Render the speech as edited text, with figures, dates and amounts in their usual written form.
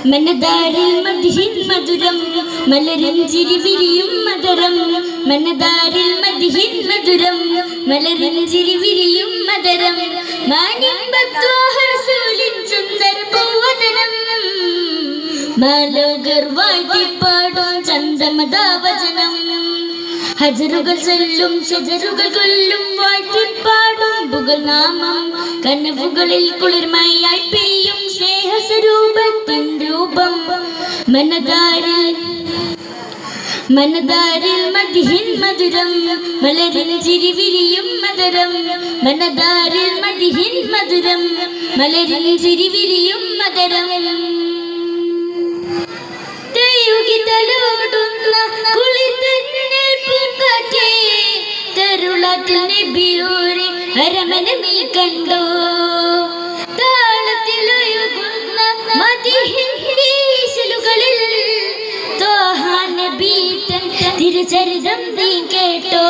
മനദാരിൽ മദ്ഹിൻ മധുരം മലരഞ്ചിരി വിരിയും മധുരം മനദാരിൽ മദ്ഹിൻ മധുരം മലരഞ്ചിരി വിരിയും മധുരം മാനിമ്പത്വാഹർസൂലിൻ സുന്ദര പൂവദനം മാലോകർ വാഴ്ത്തിപ്പാടും ചന്ദമദാവചനം ഹജറുകൾ ചൊല്ലും ഷജറുകൾ കൊല്ലും വാഴ്ത്തിപ്പാടും പുകൾ നാമം കനവുകളിൽ കുളിർമയായി പെയ്യും സ്നേഹസ്വരൂപത്തിൻ രൂപം മനദാരിൽ മദ്ഹിൻ മധുരം മലരഞ്ചിരി വിരിയും മധുരം മനദാരിൽ മദ്ഹിൻ മധുരം മലരഞ്ചിരി വിരിയും മധുരം തലോടുന്ന കുളിർത്തന്നൽ പൂങ്കാറ്റേ തരുളാറ്റിൽ നബിയോരെ അരമന നീ കണ്ടോ താളത്തിലൊഴുകുന്ന മദ്ഹിൻ ഈശലുകളിൽ ത്വാഹ നബി തൻ തിരുചരിതം നീ കേട്ടോ